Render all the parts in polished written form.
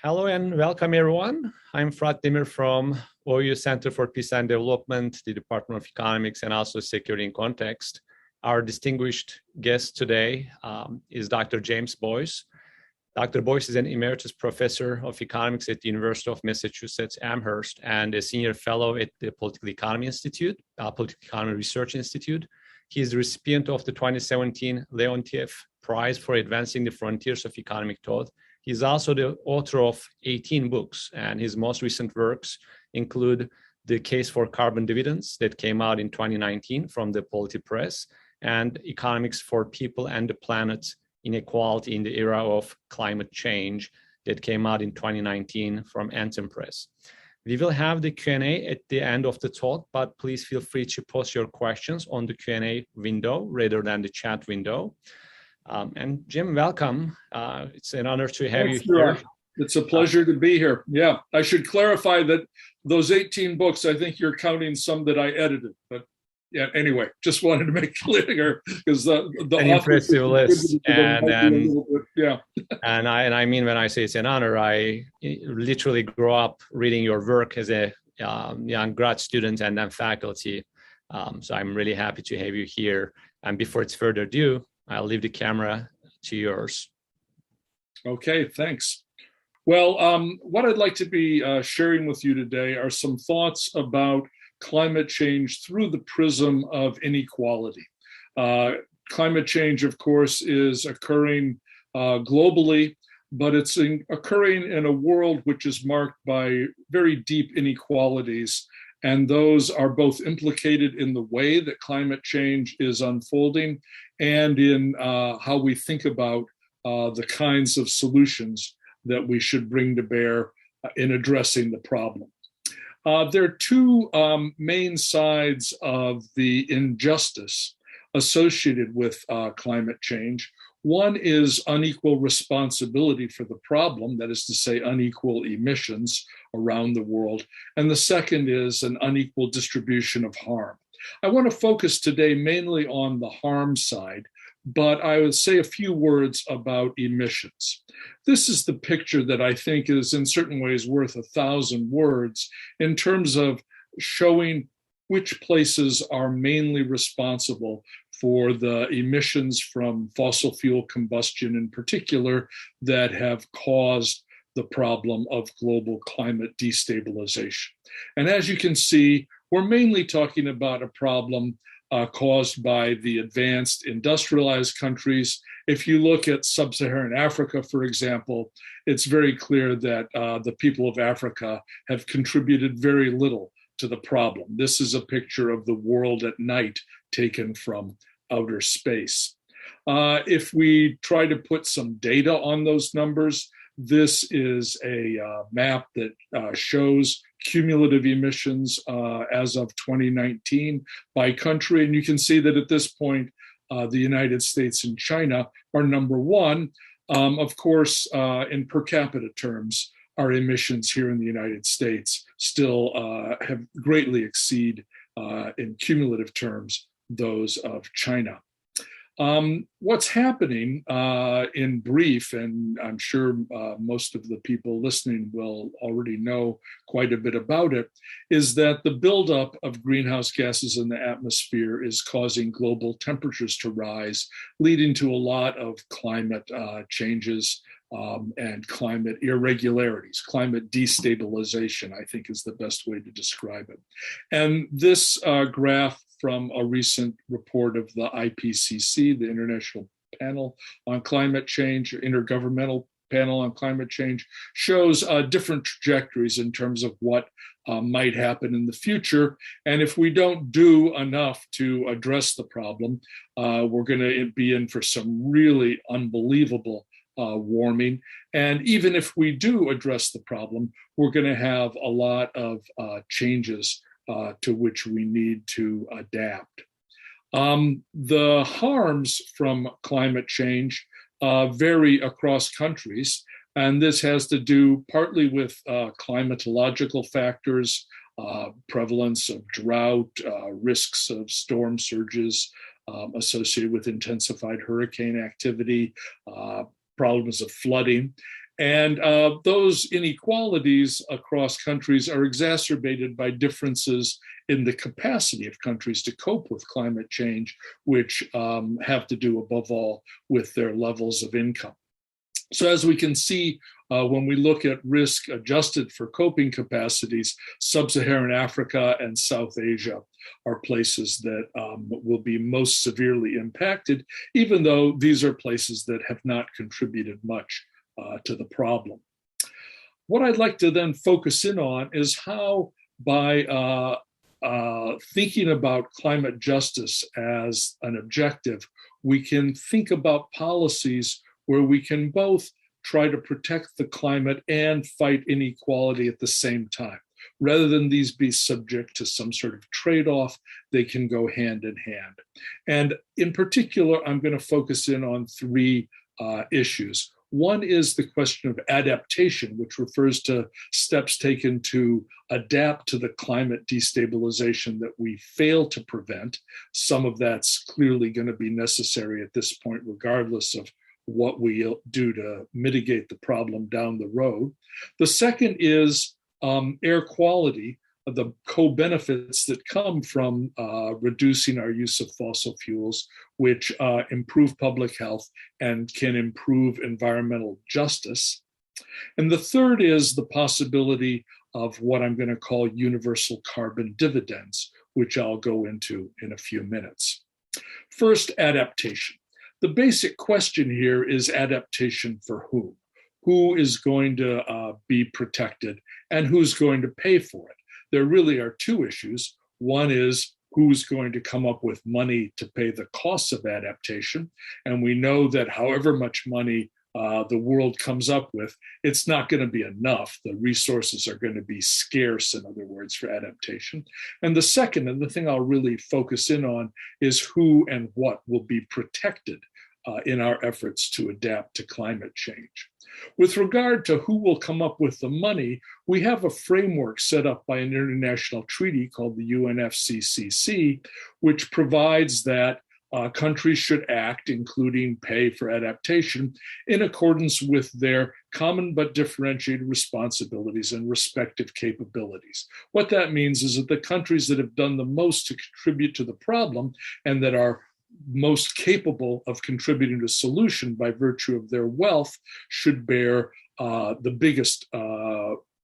Hello and welcome everyone. I'm Firat Demir from OU Center for Peace and Development, the Department of Economics, and also Security in Context. Our distinguished guest today is Dr. James Boyce. Dr. Boyce is an Emeritus Professor of Economics at the University of Massachusetts Amherst and a Senior Fellow at the Political Economy Institute, Political Economy Research Institute. He is the recipient of the 2017 Leontief Prize for Advancing the Frontiers of Economic Thought. He's also the author of 18 books, and his most recent works include The Case for Carbon Dividends that came out in 2019 from the Polity Press, and Economics for People and the Planet, Inequality in the Era of Climate Change that came out in 2019 from Anthem Press. We will have the Q&A at the end of the talk, but please feel free to post your questions on the Q&A window rather than the chat window. And Jim, welcome. It's an honor to have you here. It's a pleasure to be here. Yeah, I should clarify that those 18 books, I think you're counting some that I edited, but yeah, anyway, just wanted to make clear because the an impressive list. Yeah. And I mean, when I say it's an honor, I literally grew up reading your work as a young grad student and then faculty. So I'm really happy to have you here. And before it's further ado, I'll leave the camera to yours. Okay, thanks. Well, what I'd like to be sharing with you today are some thoughts about climate change through the prism of inequality. Climate change, of course, is occurring globally, but it's occurring in a world which is marked by very deep inequalities. And those are both implicated in the way that climate change is unfolding and in how we think about the kinds of solutions that we should bring to bear in addressing the problem. There are two main sides of the injustice associated with climate change. One is unequal responsibility for the problem, that is to say, unequal emissions around the world. And the second is an unequal distribution of harm. I want to focus today mainly on the harm side, but I would say a few words about emissions. This is the picture that I think is in certain ways worth 1,000 words in terms of showing which places are mainly responsible for the emissions from fossil fuel combustion in particular that have caused the problem of global climate destabilization. And as you can see, we're mainly talking about a problem caused by the advanced industrialized countries. If you look at sub-Saharan Africa, for example, it's very clear that the people of Africa have contributed very little to the problem. This is a picture of the world at night taken from outer space. If we try to put some data on those numbers, this is a map that shows cumulative emissions as of 2019 by country. And you can see that at this point, the United States and China are number one. Of course, in per capita terms, our emissions here in the United States still have greatly exceed in cumulative terms those of China. What's happening in brief, and I'm sure most of the people listening will already know quite a bit about it, is that the buildup of greenhouse gases in the atmosphere is causing global temperatures to rise, leading to a lot of climate changes and climate irregularities. Climate destabilization, I think, is the best way to describe it. And this graph from a recent report of the IPCC, the International Panel on Climate Change, Intergovernmental Panel on Climate Change, shows different trajectories in terms of what might happen in the future. And if we don't do enough to address the problem, we're going to be in for some really unbelievable warming. And even if we do address the problem, we're going to have a lot of changes to which we need to adapt. The harms from climate change vary across countries, and this has to do partly with climatological factors, prevalence of drought, risks of storm surges associated with intensified hurricane activity, problems of flooding. And those inequalities across countries are exacerbated by differences in the capacity of countries to cope with climate change, which have to do above all with their levels of income. So as we can see, when we look at risk adjusted for coping capacities, sub-Saharan Africa and South Asia are places that will be most severely impacted, even though these are places that have not contributed much to the problem. What I'd like to then focus in on is how, by thinking about climate justice as an objective, we can think about policies where we can both try to protect the climate and fight inequality at the same time. Rather than these be subject to some sort of trade-off, they can go hand in hand. And in particular, I'm going to focus in on three issues. One is the question of adaptation, which refers to steps taken to adapt to the climate destabilization that we fail to prevent. Some of that's clearly going to be necessary at this point, regardless of what we do to mitigate the problem down the road. The second is air quality, the co-benefits that come from reducing our use of fossil fuels, which improve public health and can improve environmental justice. And the third is the possibility of what I'm going to call universal carbon dividends, which I'll go into in a few minutes. First, adaptation. The basic question here is adaptation for whom? Who is going to be protected and who's going to pay for it? There really are two issues. One is who's going to come up with money to pay the costs of adaptation. And we know that however much money the world comes up with, it's not going to be enough. The resources are going to be scarce, in other words, for adaptation. And the second, and the thing I'll really focus in on, is who and what will be protected in our efforts to adapt to climate change. With regard to who will come up with the money, we have a framework set up by an international treaty called the UNFCCC, which provides that countries should act, including pay for adaptation, in accordance with their common but differentiated responsibilities and respective capabilities. What that means is that the countries that have done the most to contribute to the problem and that are most capable of contributing to solution by virtue of their wealth should bear the biggest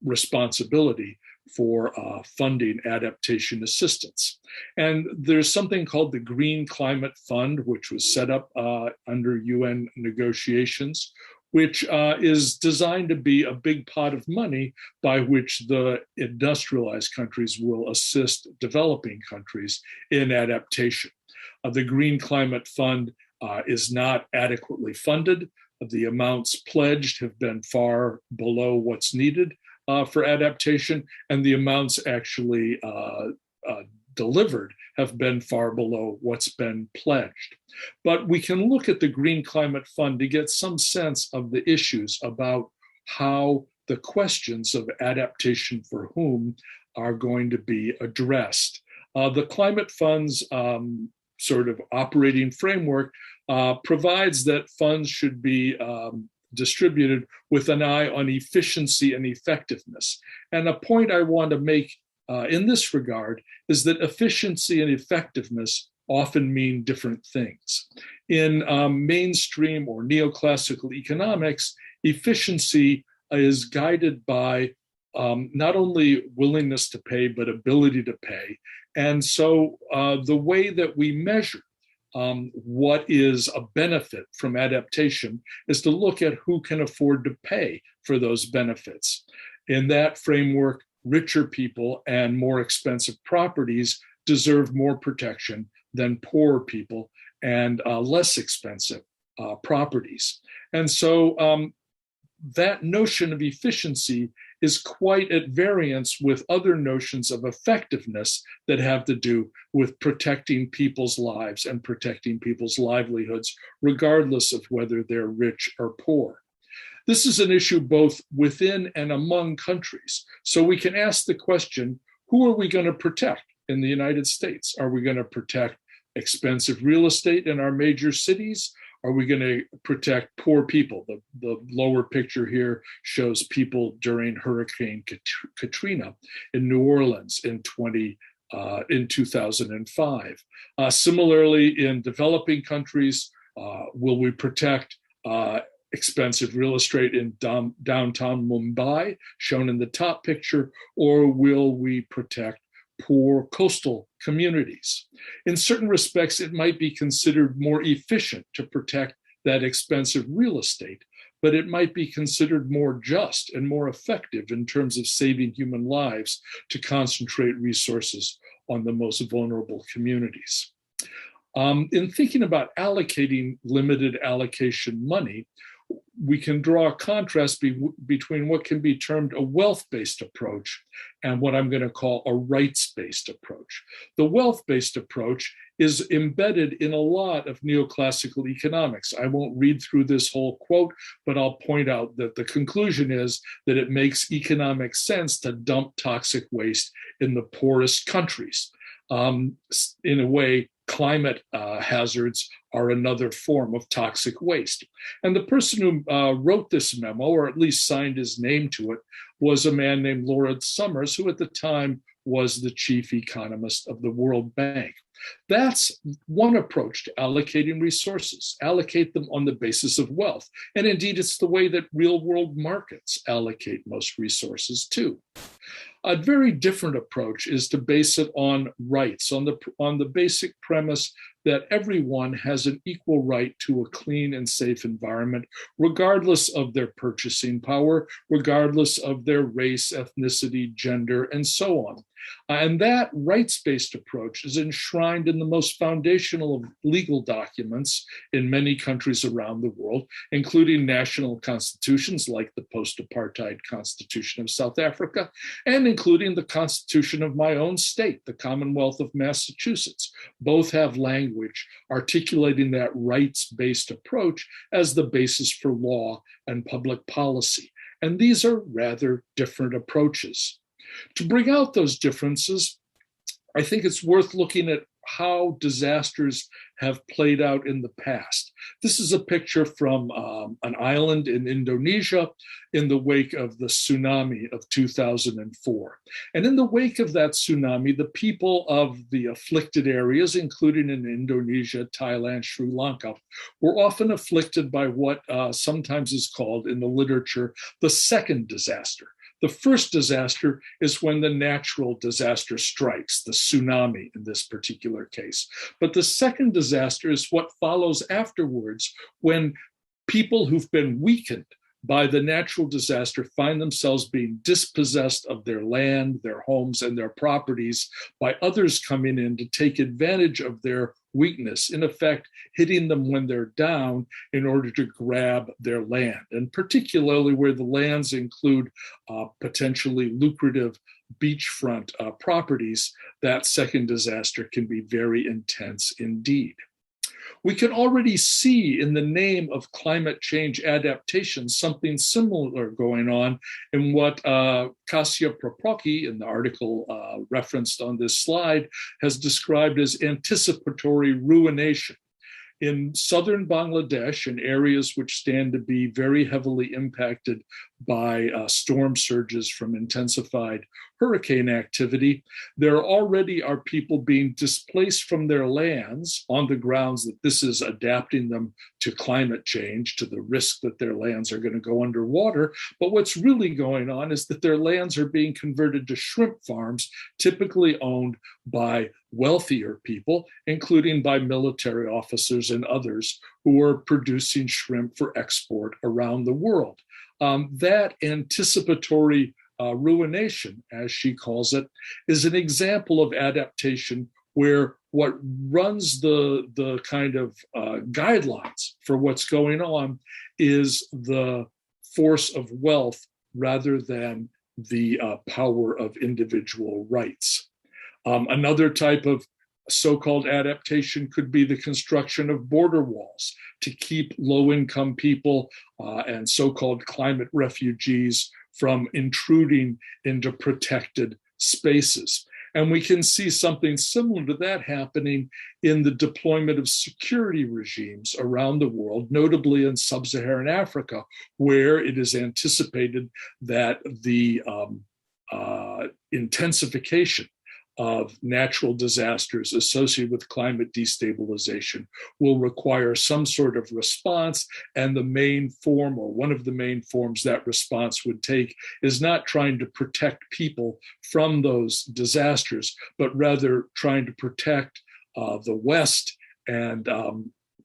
responsibility for funding adaptation assistance. And there's something called the Green Climate Fund, which was set up under UN negotiations, which is designed to be a big pot of money by which the industrialized countries will assist developing countries in adaptation. The Green Climate Fund is not adequately funded. The amounts pledged have been far below what's needed for adaptation, and the amounts actually delivered have been far below what's been pledged. But we can look at the Green Climate Fund to get some sense of the issues about how the questions of adaptation for whom are going to be addressed. The Climate Fund's sort of operating framework provides that funds should be distributed with an eye on efficiency and effectiveness. And a point I want to make in this regard is that efficiency and effectiveness often mean different things. In mainstream or neoclassical economics, efficiency is guided by not only willingness to pay, but ability to pay. And so the way that we measure what is a benefit from adaptation is to look at who can afford to pay for those benefits. In that framework, richer people and more expensive properties deserve more protection than poorer people and less expensive properties. And so that notion of efficiency is quite at variance with other notions of effectiveness that have to do with protecting people's lives and protecting people's livelihoods, regardless of whether they're rich or poor. This is an issue both within and among countries. So we can ask the question, who are we going to protect in the United States? Are we going to protect expensive real estate in our major cities? Are we going to protect poor people? The lower picture here shows people during Hurricane Katrina in New Orleans in 2005. Similarly, in developing countries, will we protect expensive real estate in downtown Mumbai, shown in the top picture, or will we protect poor coastal communities? In certain respects, it might be considered more efficient to protect that expensive real estate, but it might be considered more just and more effective in terms of saving human lives to concentrate resources on the most vulnerable communities. In thinking about allocating limited allocation money, we can draw a contrast between what can be termed a wealth-based approach and what I'm going to call a rights-based approach. The wealth-based approach is embedded in a lot of neoclassical economics. I won't read through this whole quote, but I'll point out that the conclusion is that it makes economic sense to dump toxic waste in the poorest countries. In a way, climate hazards are another form of toxic waste. And the person who wrote this memo, or at least signed his name to it, was a man named Lawrence Summers, who at the time was the chief economist of the World Bank. That's one approach to allocating resources, allocate them on the basis of wealth. And indeed, it's the way that real-world markets allocate most resources too. A very different approach is to base it on rights, on the basic premise that everyone has an equal right to a clean and safe environment, regardless of their purchasing power, regardless of their race, ethnicity, gender, and so on. And that rights-based approach is enshrined in the most foundational of legal documents in many countries around the world, including national constitutions like the post-apartheid Constitution of South Africa, and including the Constitution of my own state, the Commonwealth of Massachusetts. Both have language articulating that rights-based approach as the basis for law and public policy. And these are rather different approaches. To bring out those differences, I think it's worth looking at how disasters have played out in the past. This is a picture from an island in Indonesia in the wake of the tsunami of 2004. And in the wake of that tsunami, the people of the afflicted areas, including in Indonesia, Thailand, Sri Lanka, were often afflicted by what sometimes is called in the literature the second disaster. The first disaster is when the natural disaster strikes, the tsunami in this particular case. But the second disaster is what follows afterwards, when people who've been weakened by the natural disaster find themselves being dispossessed of their land, their homes, and their properties by others coming in to take advantage of their weakness, in effect, hitting them when they're down in order to grab their land. And particularly where the lands include potentially lucrative beachfront properties, that second disaster can be very intense indeed. We can already see in the name of climate change adaptation something similar going on in what Kasia Propoki, in the article referenced on this slide, has described as anticipatory ruination. In southern Bangladesh, in areas which stand to be very heavily impacted by storm surges from intensified hurricane activity, there already are people being displaced from their lands on the grounds that this is adapting them to climate change, to the risk that their lands are going to go underwater. But what's really going on is that their lands are being converted to shrimp farms, typically owned by wealthier people, including by military officers and others who are producing shrimp for export around the world. That anticipatory ruination, as she calls it, is an example of adaptation where what runs the kind of guidelines for what's going on is the force of wealth rather than the power of individual rights. Another type of so-called adaptation could be the construction of border walls to keep low-income people and so-called climate refugees from intruding into protected spaces. And we can see something similar to that happening in the deployment of security regimes around the world, notably in sub-Saharan Africa, where it is anticipated that the intensification of natural disasters associated with climate destabilization will require some sort of response. And the main form, or one of the main forms that response would take, is not trying to protect people from those disasters, but rather trying to protect the West and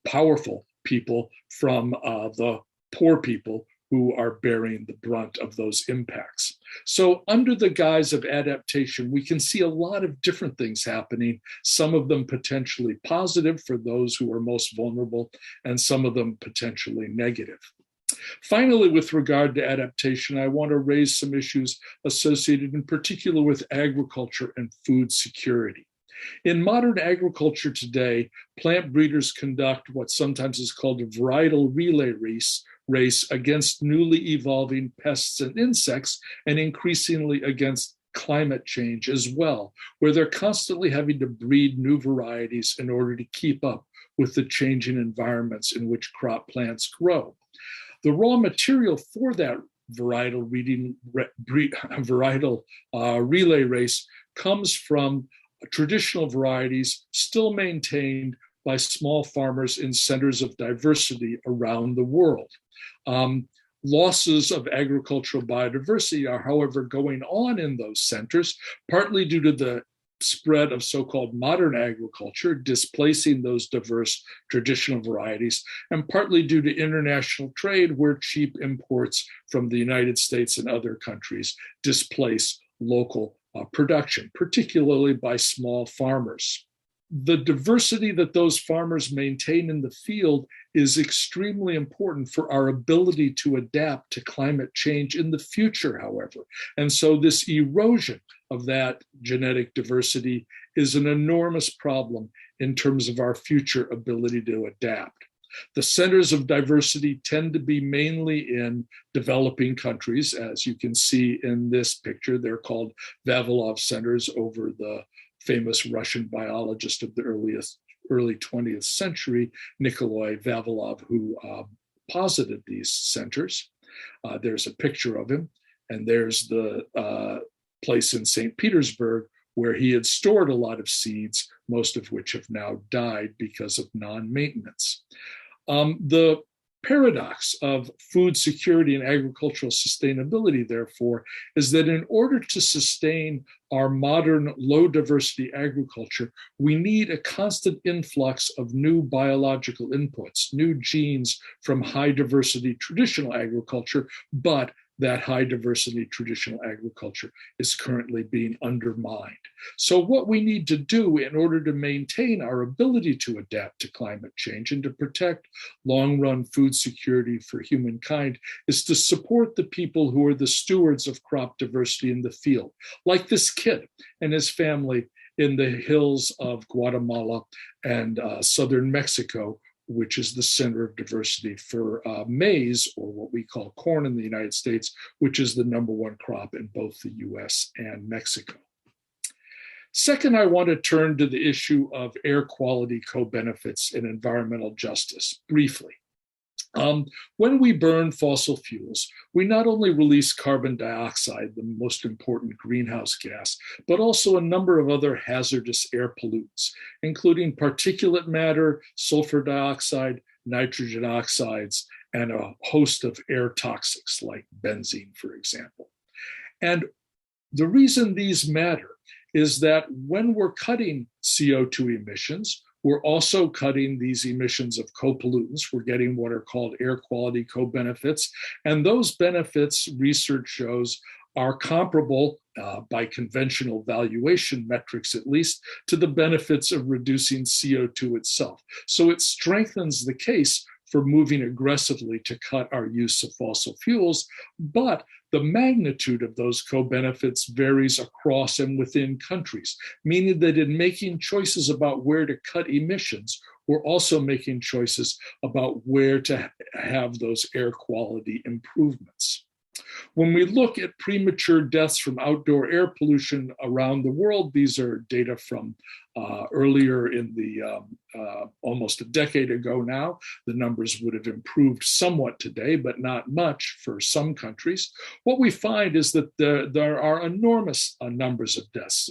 powerful people from the poor people who are bearing the brunt of those impacts. So under the guise of adaptation, we can see a lot of different things happening, some of them potentially positive for those who are most vulnerable, and some of them potentially negative. Finally, with regard to adaptation, I want to raise some issues associated in particular with agriculture and food security. In modern agriculture today, plant breeders conduct what sometimes is called a varietal relay race against newly evolving pests and insects, and increasingly against climate change as well, where they're constantly having to breed new varieties in order to keep up with the changing environments in which crop plants grow. The raw material for that varietal relay race comes from traditional varieties still maintained by small farmers in centers of diversity around the world. Losses of agricultural biodiversity are, however, going on in those centers, partly due to the spread of so-called modern agriculture, displacing those diverse traditional varieties, and partly due to international trade, where cheap imports from the United States and other countries displace local production, particularly by small farmers. The diversity that those farmers maintain in the field is extremely important for our ability to adapt to climate change in the future, however. And so this erosion of that genetic diversity is an enormous problem in terms of our future ability to adapt. The centers of diversity tend to be mainly in developing countries. As you can see in this picture, they're called Vavilov centers over the famous Russian biologist of the early 20th century, Nikolai Vavilov, who posited these centers. There's a picture of him, and there's the place in St. Petersburg where he had stored a lot of seeds, most of which have now died because of non-maintenance. The paradox of food security and agricultural sustainability, therefore, is that in order to sustain our modern low diversity agriculture, we need a constant influx of new biological inputs, new genes from high diversity traditional agriculture, but that high diversity traditional agriculture is currently being undermined. So what we need to do in order to maintain our ability to adapt to climate change and to protect long-run food security for humankind is to support the people who are the stewards of crop diversity in the field, like this kid and his family in the hills of Guatemala and southern Mexico, which is the center of diversity for maize, or what we call corn in the United States, which is the #1 crop in both the US and Mexico. Second, I want to turn to the issue of air quality co-benefits and environmental justice briefly. When we burn fossil fuels, we not only release carbon dioxide, the most important greenhouse gas, but also a number of other hazardous air pollutants, including particulate matter, sulfur dioxide, nitrogen oxides, and a host of air toxics like benzene, for example. And the reason these matter is that when we're cutting CO2 emissions, we're also cutting these emissions of co-pollutants. We're getting what are called air quality co-benefits. And those benefits, research shows, are comparable by conventional valuation metrics, at least, to the benefits of reducing CO2 itself. So it strengthens the case for moving aggressively to cut our use of fossil fuels, but the magnitude of those co-benefits varies across and within countries, meaning that in making choices about where to cut emissions, we're also making choices about where to have those air quality improvements. When we look at premature deaths from outdoor air pollution around the world, these are data from earlier in the almost a decade ago now. The numbers would have improved somewhat today, but not much for some countries. What we find is that there are enormous numbers of deaths,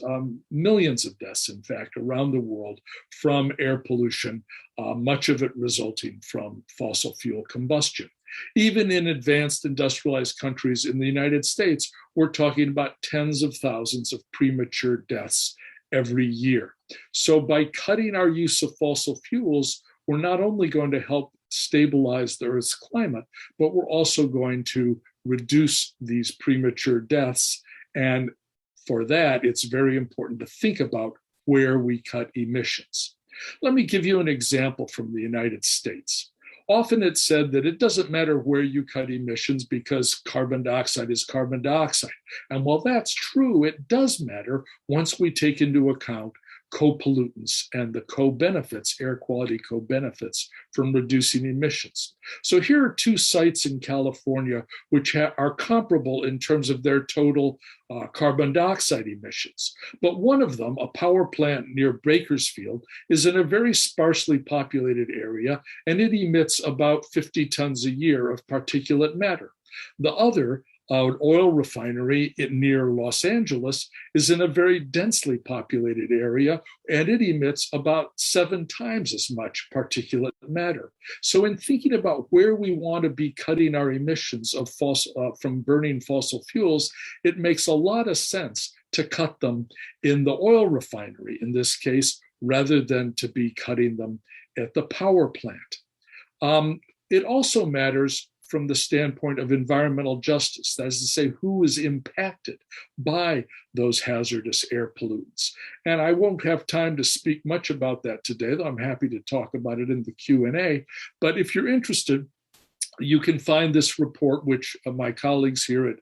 millions of deaths, in fact, around the world from air pollution, much of it resulting from fossil fuel combustion. Even in advanced industrialized countries in the United States, we're talking about tens of thousands of premature deaths every year. So by cutting our use of fossil fuels, we're not only going to help stabilize the Earth's climate, but we're also going to reduce these premature deaths. And for that, it's very important to think about where we cut emissions. Let me give you an example from the United States. Often it's said that it doesn't matter where you cut emissions because carbon dioxide is carbon dioxide. And while that's true, it does matter once we take into account co-pollutants and the co-benefits, air quality co-benefits from reducing emissions. So here are two sites in California which are comparable in terms of their total carbon dioxide emissions. But one of them, a power plant near Bakersfield, is in a very sparsely populated area, and it emits about 50 tons a year of particulate matter. The other, an oil refinery near Los Angeles, is in a very densely populated area, and it emits about 7 times as much particulate matter. So in thinking about where we want to be cutting our emissions of from burning fossil fuels, it makes a lot of sense to cut them in the oil refinery, in this case, rather than to be cutting them at the power plant. It also matters from the standpoint of environmental justice, that is to say, who is impacted by those hazardous air pollutants. And I won't have time to speak much about that today, though I'm happy to talk about it in the Q&A. But if you're interested, you can find this report, which my colleagues here at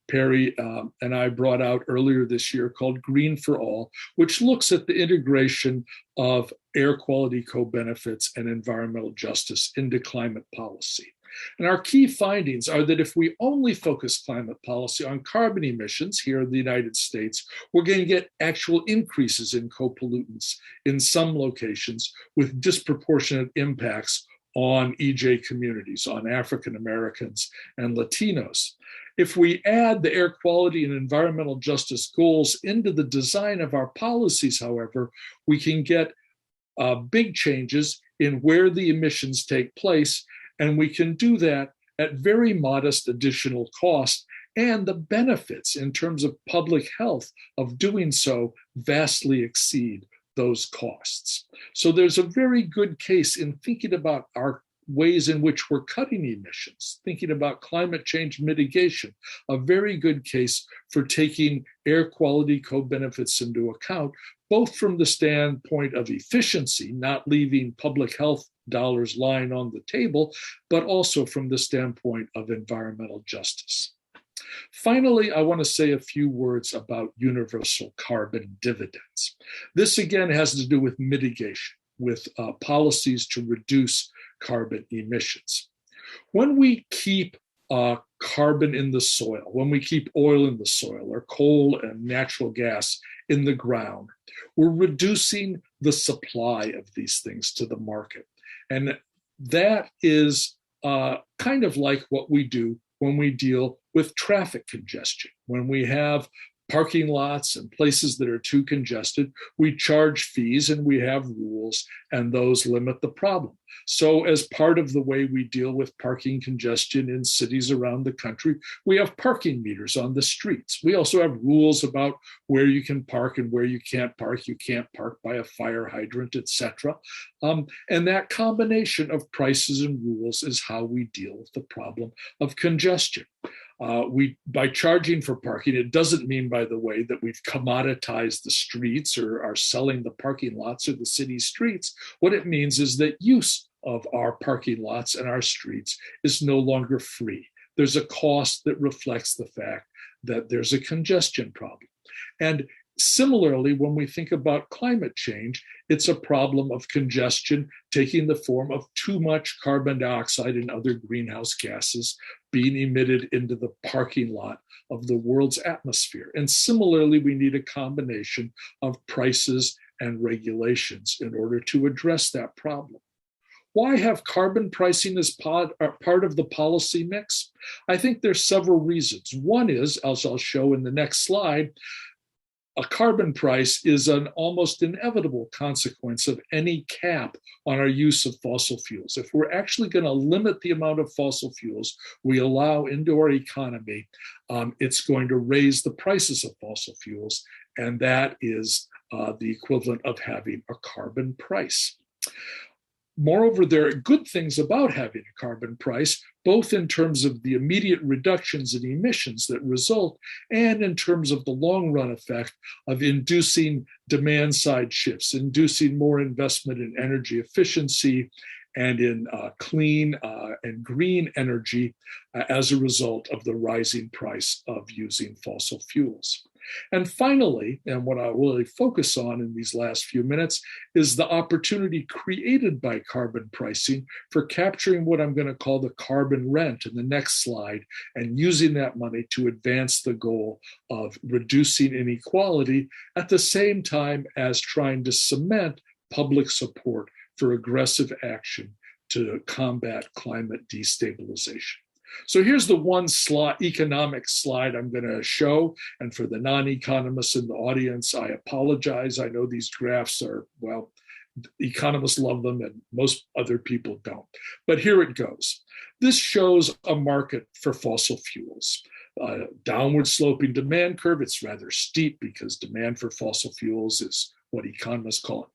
Perry and I brought out earlier this year, called Green for All, which looks at the integration of air quality co-benefits and environmental justice into climate policy. And our key findings are that if we only focus climate policy on carbon emissions here in the United States, we're going to get actual increases in co-pollutants in some locations with disproportionate impacts on EJ communities, on African Americans and Latinos. If we add the air quality and environmental justice goals into the design of our policies, however, we can get big changes in where the emissions take place. And we can do that at very modest additional cost. And the benefits in terms of public health of doing so vastly exceed those costs. So there's a very good case in thinking about our ways in which we're cutting emissions, thinking about climate change mitigation, a very good case for taking air quality co-benefits into account, both from the standpoint of efficiency, not leaving public health dollars lying on the table, but also from the standpoint of environmental justice. Finally, I want to say a few words about universal carbon dividends. This again has to do with mitigation, with policies to reduce carbon emissions. When we keep carbon in the soil, when we keep oil in the soil or coal and natural gas in the ground, we're reducing the supply of these things to the market. And that is kind of like what we do when we deal with traffic congestion. When we have parking lots and places that are too congested, we charge fees and we have rules, and those limit the problem. So as part of the way we deal with parking congestion in cities around the country, we have parking meters on the streets. We also have rules about where you can park and where you can't park. You can't park by a fire hydrant, etc. And that combination of prices and rules is how we deal with the problem of congestion. By charging for parking, it doesn't mean, by the way, that we've commoditized the streets or are selling the parking lots or the city streets. What it means is that use of our parking lots and our streets is no longer free. There's a cost that reflects the fact that there's a congestion problem. And Similarly, when we think about climate change, it's a problem of congestion taking the form of too much carbon dioxide and other greenhouse gases being emitted into the parking lot of the world's atmosphere. And similarly, we need a combination of prices and regulations in order to address that problem. Why have carbon pricing as part of the policy mix? I think there's several reasons. One is, as I'll show in the next slide, a carbon price is an almost inevitable consequence of any cap on our use of fossil fuels. If we're actually going to limit the amount of fossil fuels we allow into our economy, it's going to raise the prices of fossil fuels, and that is the equivalent of having a carbon price. Moreover, there are good things about having a carbon price, both in terms of the immediate reductions in emissions that result and in terms of the long-run effect of inducing demand-side shifts, inducing more investment in energy efficiency and in clean and green energy as a result of the rising price of using fossil fuels. And finally, and what I'll really focus on in these last few minutes, is the opportunity created by carbon pricing for capturing what I'm going to call the carbon rent in the next slide, and using that money to advance the goal of reducing inequality at the same time as trying to cement public support for aggressive action to combat climate destabilization. So here's the one economic slide I'm going to show. And for the non-economists in the audience, I apologize. I know these graphs are, well, economists love them and most other people don't. But here it goes. This shows a market for fossil fuels. Downward sloping demand curve. It's rather steep because demand for fossil fuels is what economists call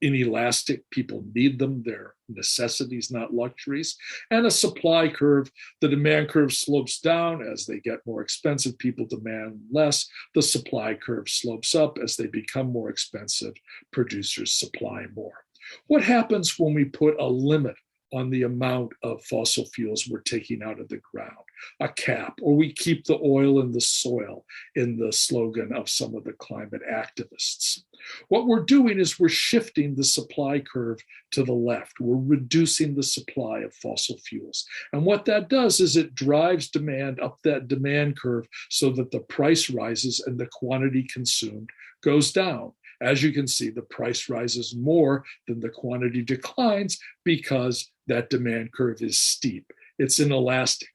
inelastic. People need them. They're necessities, not luxuries. And a supply curve. The demand curve slopes down. As they get more expensive, people demand less. The supply curve slopes up. As they become more expensive, producers supply more. What happens when we put a limit on the amount of fossil fuels we're taking out of the ground, a cap, or we keep the oil in the soil, in the slogan of some of the climate activists? What we're doing is we're shifting the supply curve to the left. We're reducing the supply of fossil fuels. And what that does is it drives demand up that demand curve so that the price rises and the quantity consumed goes down. As you can see, the price rises more than the quantity declines because that demand curve is steep. It's inelastic.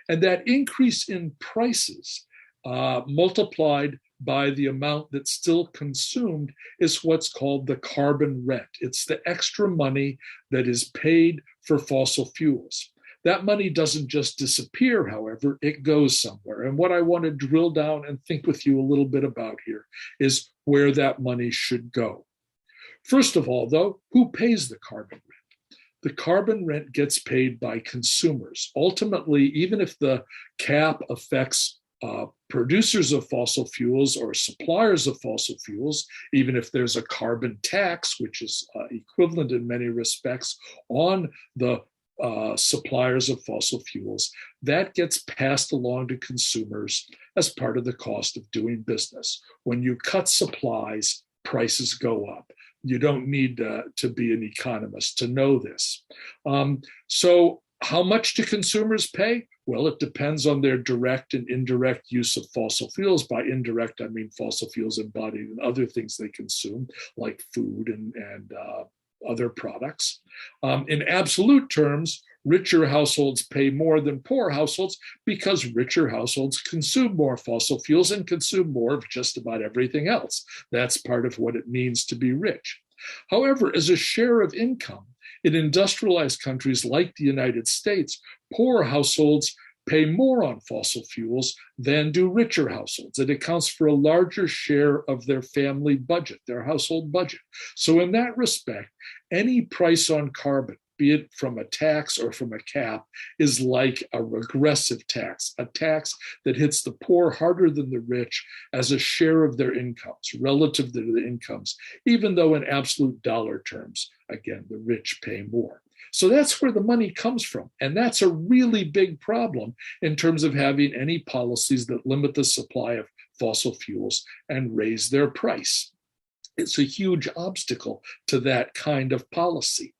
And that increase in prices multiplied by the amount that's still consumed is what's called the carbon rent. It's the extra money that is paid for fossil fuels. That money doesn't just disappear, however, it goes somewhere. And what I want to drill down and think with you a little bit about here is where that money should go. First of all, though, who pays the carbon rent? The carbon rent gets paid by consumers. Ultimately, even if the cap affects producers of fossil fuels or suppliers of fossil fuels, even if there's a carbon tax, which is equivalent in many respects on the suppliers of fossil fuels, that gets passed along to consumers as part of the cost of doing business. When you cut supplies, prices go up. You don't need to be an economist to know this. So how much do consumers pay? Well, it depends on their direct and indirect use of fossil fuels. By indirect, I mean fossil fuels embodied in other things they consume, like food and other products. In absolute terms, richer households pay more than poor households because richer households consume more fossil fuels and consume more of just about everything else. That's part of what it means to be rich. However, as a share of income, in industrialized countries like the United States, poor households pay more on fossil fuels than do richer households. It accounts for a larger share of their family budget, their household budget. So in that respect, any price on carbon, be it from a tax or from a cap, is like a regressive tax, a tax that hits the poor harder than the rich as a share of their incomes, relative to the incomes, even though in absolute dollar terms, again, the rich pay more. So that's where the money comes from. And that's a really big problem in terms of having any policies that limit the supply of fossil fuels and raise their price. It's a huge obstacle to that kind of policy.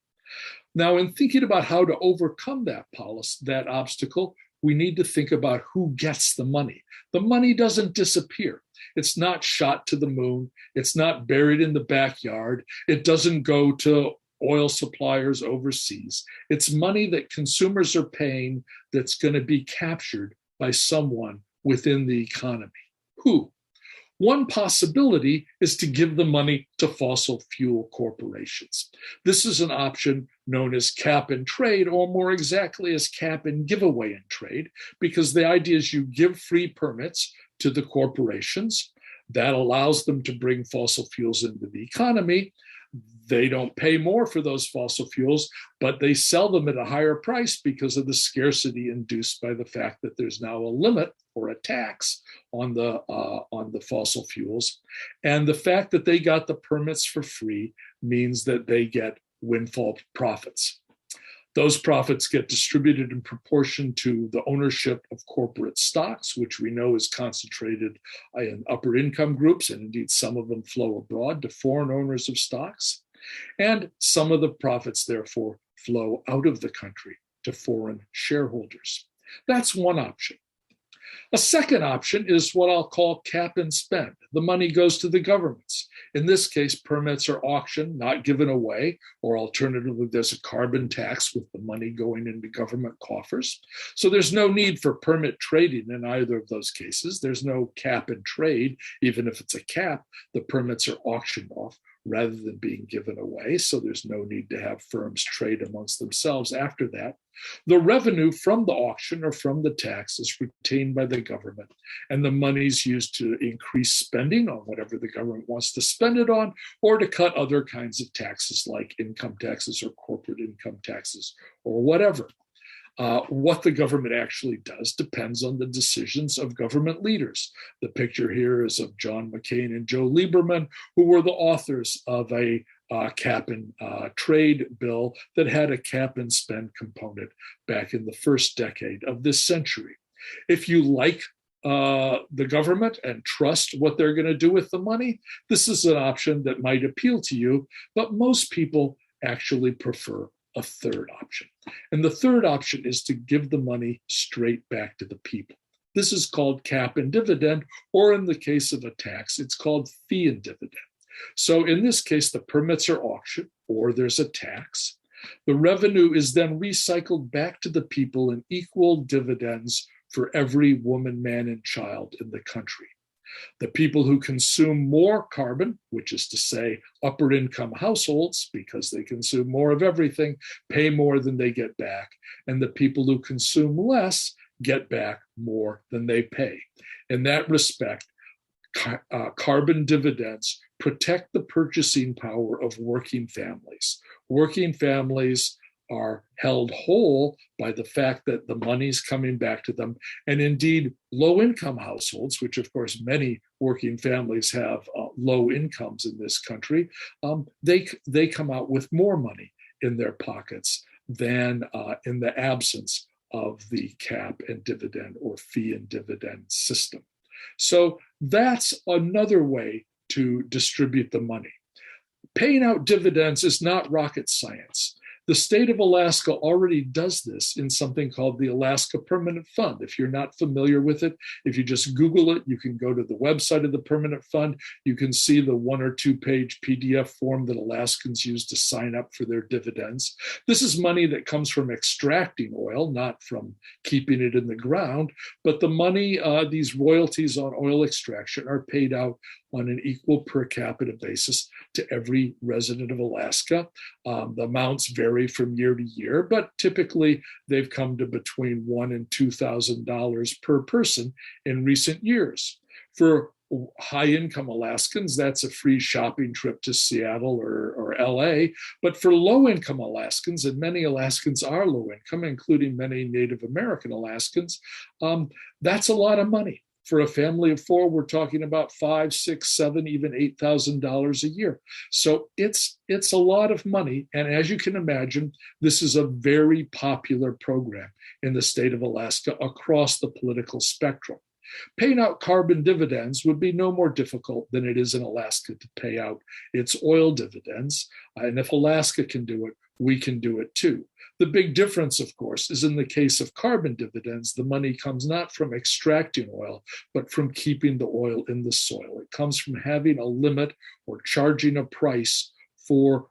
Now, in thinking about how to overcome that obstacle, we need to think about who gets the money. The money doesn't disappear. It's not shot to the moon. It's not buried in the backyard. It doesn't go to oil suppliers overseas. It's money that consumers are paying that's going to be captured by someone within the economy. Who? One possibility is to give the money to fossil fuel corporations. This is an option known as cap and trade, or more exactly as cap and giveaway and trade, because the idea is you give free permits to the corporations. That allows them to bring fossil fuels into the economy. They don't pay more for those fossil fuels, but they sell them at a higher price because of the scarcity induced by the fact that there's now a limit or a tax on the fossil fuels. And the fact that they got the permits for free means that they get windfall profits. Those profits get distributed in proportion to the ownership of corporate stocks, which we know is concentrated in upper income groups, and indeed some of them flow abroad to foreign owners of stocks. And some of the profits, therefore, flow out of the country to foreign shareholders. That's one option. A second option is what I'll call cap and spend. The money goes to the governments. In this case, permits are auctioned, not given away, or alternatively, there's a carbon tax with the money going into government coffers. So there's no need for permit trading in either of those cases. There's no cap and trade. Even if it's a cap, the permits are auctioned off rather than being given away. So there's no need to have firms trade amongst themselves after that. The revenue from the auction or from the tax is retained by the government, and the money is used to increase spending on whatever the government wants to spend it on, or to cut other kinds of taxes like income taxes or corporate income taxes or whatever. What the government actually does depends on the decisions of government leaders. The picture here is of John McCain and Joe Lieberman, who were the authors of a cap and trade bill that had a cap and spend component back in the first decade of this century. If you like the government and trust what they're going to do with the money, this is an option that might appeal to you, but most people actually prefer a third option. And the third option is to give the money straight back to the people. This is called cap and dividend, or in the case of a tax, it's called fee and dividend. So in this case, the permits are auctioned, or there's a tax. The revenue is then recycled back to the people in equal dividends for every woman, man, and child in the country. The people who consume more carbon, which is to say upper income households, because they consume more of everything, pay more than they get back. And the people who consume less get back more than they pay. In that respect, carbon dividends protect the purchasing power of working families. Working families are held whole by the fact that the money's coming back to them. And indeed, low-income households, which of course many working families have low incomes in this country, they come out with more money in their pockets than in the absence of the cap and dividend or fee and dividend system. So that's another way to distribute the money. Paying out dividends is not rocket science. The state of Alaska already does this in something called the Alaska Permanent Fund. If you're not familiar with it, if you just Google it, you can go to the website of the Permanent Fund. You can see the 1 or 2 page PDF form that Alaskans use to sign up for their dividends. This is money that comes from extracting oil, not from keeping it in the ground, but the money, these royalties on oil extraction are paid out on an equal per capita basis to every resident of Alaska. The amounts vary from year to year, but typically they've come to between $1,000 and $2,000 per person in recent years. For high-income Alaskans, that's a free shopping trip to Seattle or LA. But for low-income Alaskans, and many Alaskans are low-income, including many Native American Alaskans, that's a lot of money. For a family of 4, we're talking about $5,000, $6,000, $7,000, even $8,000 a year. So it's a lot of money. And as you can imagine, this is a very popular program in the state of Alaska across the political spectrum. Paying out carbon dividends would be no more difficult than it is in Alaska to pay out its oil dividends. And if Alaska can do it, we can do it too. The big difference, of course, is in the case of carbon dividends, the money comes not from extracting oil, but from keeping the oil in the soil. It comes from having a limit or charging a price for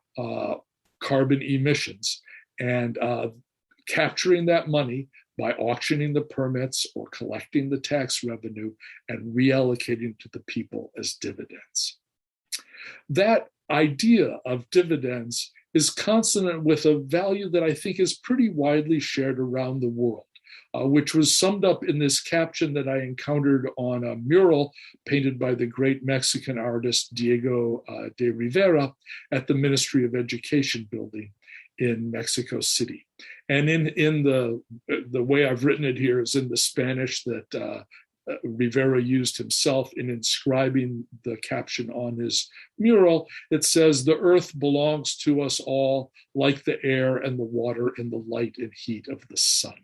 carbon emissions and capturing that money by auctioning the permits or collecting the tax revenue and reallocating to the people as dividends. That idea of dividends is consonant with a value that I think is pretty widely shared around the world, which was summed up in this caption that I encountered on a mural painted by the great Mexican artist Diego de Rivera at the Ministry of Education building in Mexico City. And in the way I've written it here is in the Spanish that Rivera used himself in inscribing the caption on his mural. It says, "The earth belongs to us all, like the air and the water and the light and heat of the sun."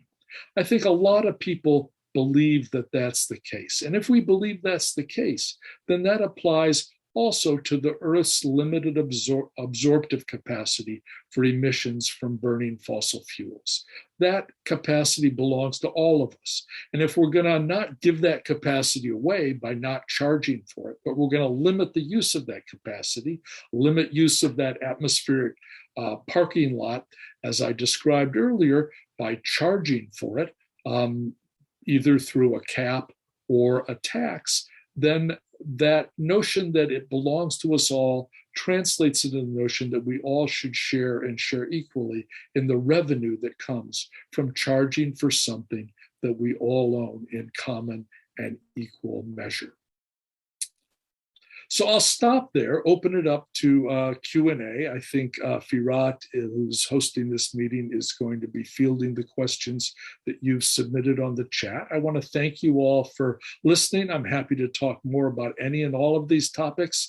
I think a lot of people believe that that's the case. And if we believe that's the case, then that applies also to the Earth's limited absorptive capacity for emissions from burning fossil fuels. That capacity belongs to all of us. And if we're going to not give that capacity away by not charging for it, but we're going to limit the use of that capacity, limit use of that atmospheric parking lot, as I described earlier, by charging for it, either through a cap or a tax, then that notion that it belongs to us all translates into the notion that we all should share and share equally in the revenue that comes from charging for something that we all own in common and equal measure. So I'll stop there, open it up to Q&A. I think Firat, who's hosting this meeting, is going to be fielding the questions that you've submitted on the chat. I want to thank you all for listening. I'm happy to talk more about any and all of these topics.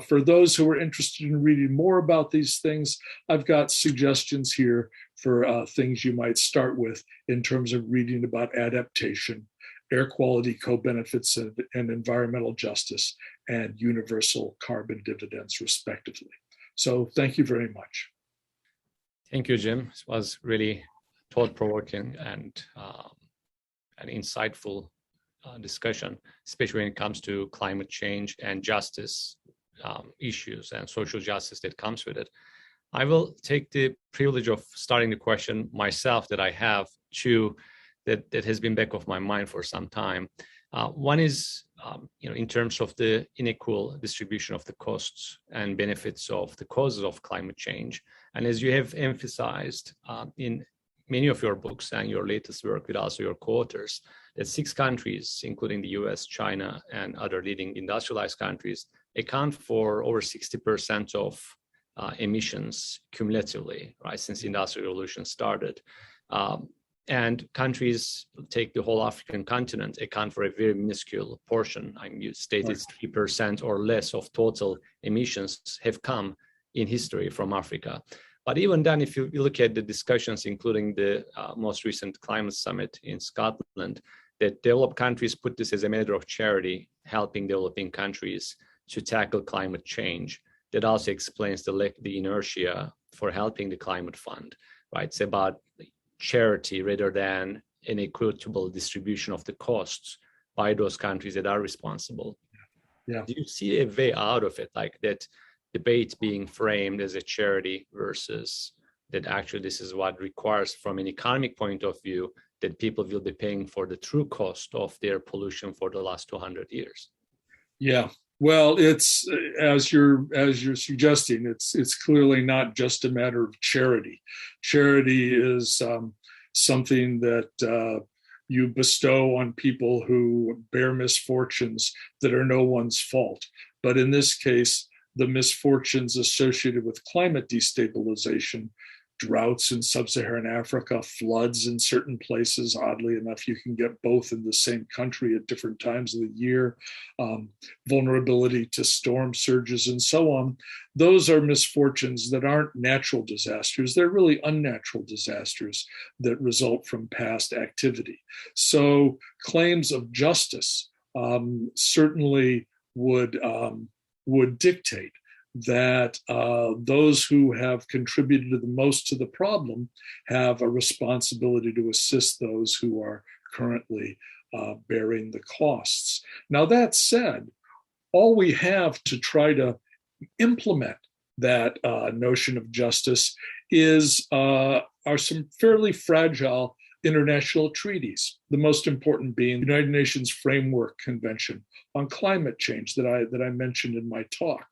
For those who are interested in reading more about these things, I've got suggestions here for things you might start with in terms of reading about adaptation, air quality co-benefits and environmental justice, and universal carbon dividends, respectively. So thank you very much. Thank you, Jim. It was really thought-provoking and an insightful discussion, especially when it comes to climate change and justice issues and social justice that comes with it. I will take the privilege of starting the question myself that I have two that has been back of my mind for some time. One is, in terms of the unequal distribution of the costs and benefits of the causes of climate change. And as you have emphasized in many of your books and your latest work with also your co-authors, that 6 countries, including the US, China, and other leading industrialized countries, account for over 60% of emissions cumulatively, right, since the Industrial Revolution started. And countries take the whole African continent, account for a very minuscule portion. I mean, you stated 3% or less of total emissions have come in history from Africa. But even then, if you look at the discussions, including the most recent climate summit in Scotland, that developed countries put this as a matter of charity, helping developing countries to tackle climate change. That also explains the inertia for helping the climate fund, right? It's about charity rather than an equitable distribution of the costs by those countries that are responsible. Yeah. Do you see a way out of it, like that debate being framed as a charity versus that actually this is what requires from an economic point of view that people will be paying for the true cost of their pollution for the last 200 years? Yeah. Well, it's as you're suggesting, it's clearly not just a matter of charity. Charity is something that you bestow on people who bear misfortunes that are no one's fault. But in this case, the misfortunes associated with climate destabilization droughts in sub-Saharan Africa, floods in certain places. Oddly enough, you can get both in the same country at different times of the year, vulnerability to storm surges and so on. Those are misfortunes that aren't natural disasters. They're really unnatural disasters that result from past activity. So claims of justice certainly would dictate that those who have contributed the most to the problem have a responsibility to assist those who are currently bearing the costs. Now, that said, all we have to try to implement that notion of justice are some fairly fragile international treaties, the most important being the United Nations Framework Convention on Climate Change that I mentioned in my talk.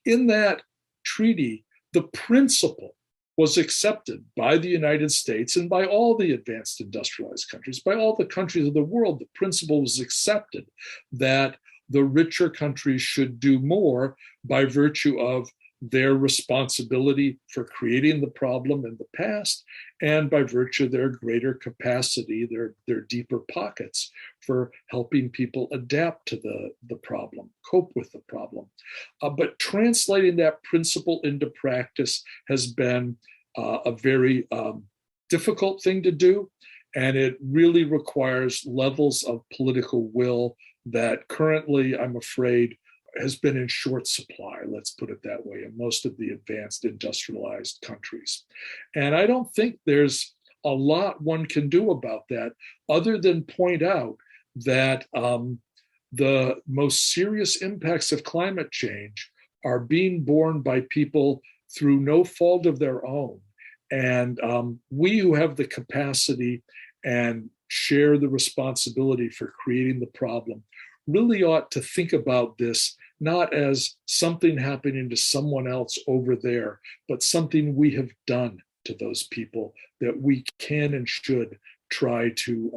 In that treaty, the principle was accepted by the United States and by all the advanced industrialized countries, by all the countries of the world. The principle was accepted that the richer countries should do more by virtue of their responsibility for creating the problem in the past and by virtue of their greater capacity, their deeper pockets for helping people adapt to the problem, cope with the problem. But translating that principle into practice has been a very difficult thing to do, and it really requires levels of political will that currently, I'm afraid, has been in short supply, let's put it that way, in most of the advanced industrialized countries. And I don't think there's a lot one can do about that other than point out that the most serious impacts of climate change are being borne by people through no fault of their own. And we who have the capacity and share the responsibility for creating the problem really ought to think about this not as something happening to someone else over there, but something we have done to those people that we can and should try to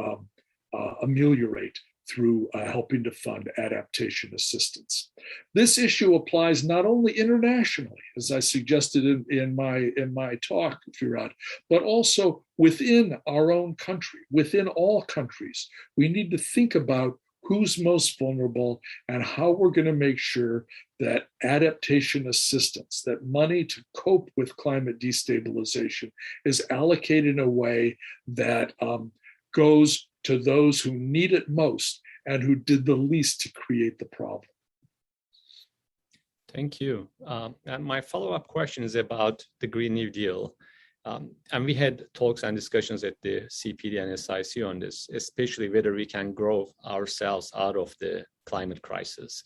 ameliorate through helping to fund adaptation assistance. This issue applies not only internationally, as I suggested in my talk, Firat, but also within our own country, within all countries. We need to think about who's most vulnerable and how we're going to make sure that adaptation assistance, that money to cope with climate destabilization, is allocated in a way that goes to those who need it most and who did the least to create the problem. Thank you. And my follow-up question is about the Green New Deal. And we had talks and discussions at the CPD and SIC on this, especially whether we can grow ourselves out of the climate crisis.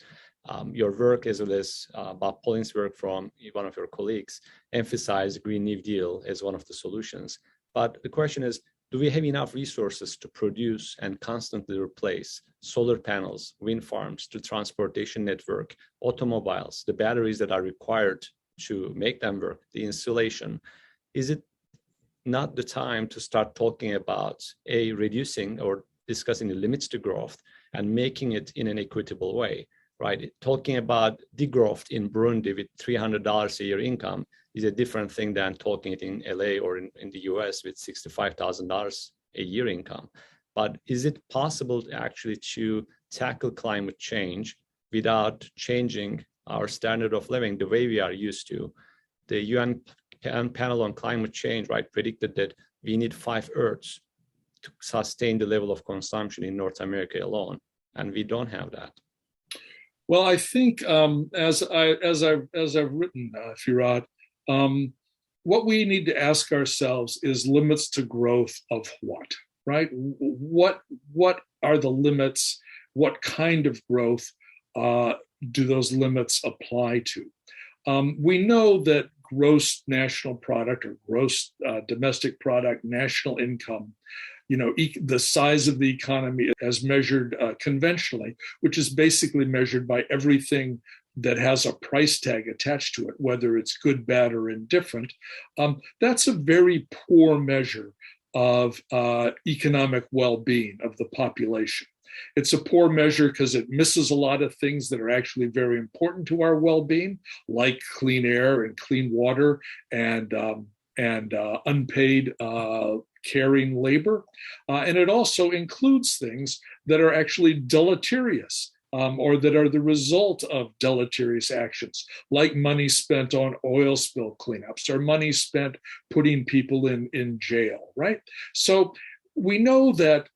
Your work, as well as Bob Pauline's work from one of your colleagues, emphasized Green New Deal as one of the solutions. But the question is, do we have enough resources to produce and constantly replace solar panels, wind farms, the transportation network, automobiles, the batteries that are required to make them work, the insulation? Is it not the time to start talking about reducing or discussing the limits to growth and making it in an equitable way, right? Talking about degrowth in Burundi with $300 a year income is a different thing than talking it in LA or in the US with $65,000 a year income. But is it possible actually to tackle climate change without changing our standard of living the way we are used to? The UN panel on climate change, right, predicted that we need 5 Earths to sustain the level of consumption in North America alone, and we don't have that. Well, I think as I've written, Firat, what we need to ask ourselves is limits to growth of what, right? What are the limits? What kind of growth do those limits apply to? We know that gross national product or gross domestic product, national income, the size of the economy as measured conventionally, which is basically measured by everything that has a price tag attached to it, whether it's good, bad, or indifferent. That's a very poor measure of economic well-being of the population. It's a poor measure because it misses a lot of things that are actually very important to our well-being, like clean air and clean water and and unpaid caring labor. And it also includes things that are actually deleterious or that are the result of deleterious actions, like money spent on oil spill cleanups or money spent putting people in jail, right? So we know that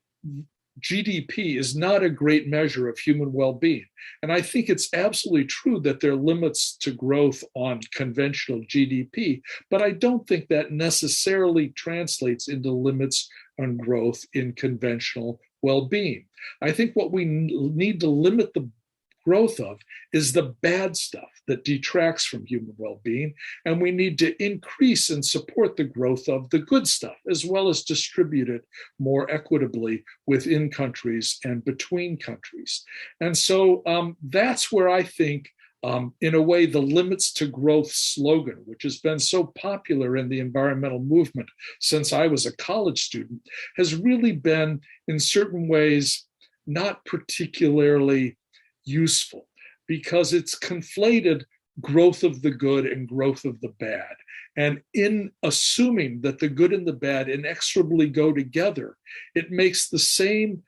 GDP is not a great measure of human well-being. And I think it's absolutely true that there are limits to growth on conventional GDP, but I don't think that necessarily translates into limits on growth in conventional well-being. I think what we need to limit the growth of is the bad stuff that detracts from human well-being, and we need to increase and support the growth of the good stuff, as well as distribute it more equitably within countries and between countries. And so that's where I think, in a way, the limits to growth slogan, which has been so popular in the environmental movement since I was a college student, has really been, in certain ways, not particularly useful, because it's conflated growth of the good and growth of the bad. And in assuming that the good and the bad inexorably go together, it makes the same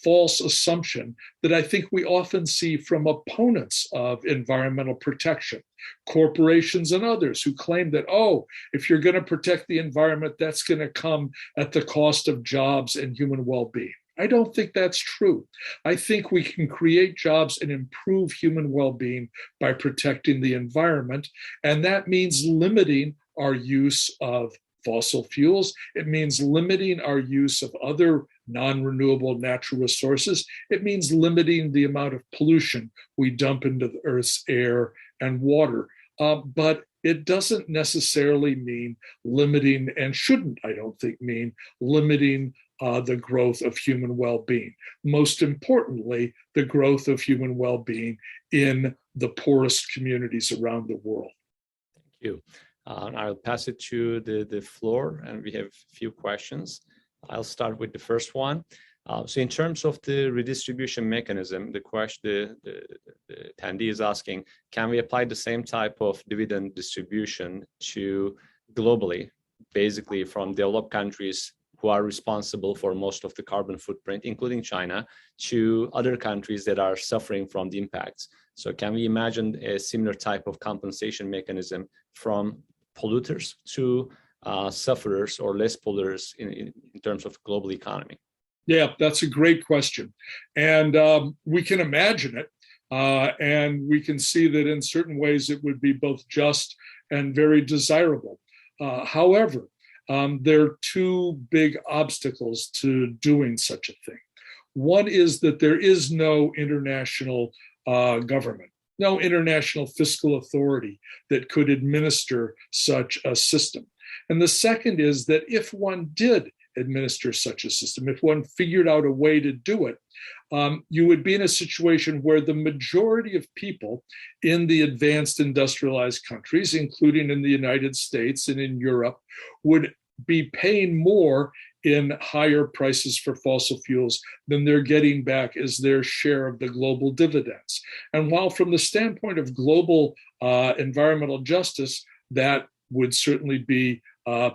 false assumption that I think we often see from opponents of environmental protection, corporations and others who claim that, oh, if you're going to protect the environment, that's going to come at the cost of jobs and human well-being. I don't think that's true. I think we can create jobs and improve human well-being by protecting the environment, and that means limiting our use of fossil fuels. It means limiting our use of other non-renewable natural resources. It means limiting the amount of pollution we dump into the Earth's air and water. But it doesn't necessarily mean limiting, and shouldn't, I don't think, mean limiting the growth of human well-being. Most importantly, the growth of human well-being in the poorest communities around the world. Thank you. I'll pass it to the floor, and we have a few questions. I'll start with the first one. So in terms of the redistribution mechanism, the attendee is asking, can we apply the same type of dividend distribution to globally, basically from developed countries who are responsible for most of the carbon footprint, including China, to other countries that are suffering from the impacts? So can we imagine a similar type of compensation mechanism from polluters to sufferers or less polluters in terms of global economy? Yeah, that's a great question. And we can imagine it. And we can see that in certain ways it would be both just and very desirable. However, there are two big obstacles to doing such a thing. One is that there is no international government, no international fiscal authority that could administer such a system. And the second is that if one did administer such a system, if one figured out a way to do it, you would be in a situation where the majority of people in the advanced industrialized countries, including in the United States and in Europe, would be paying more in higher prices for fossil fuels than they're getting back as their share of the global dividends. And while from the standpoint of global environmental justice, that would certainly be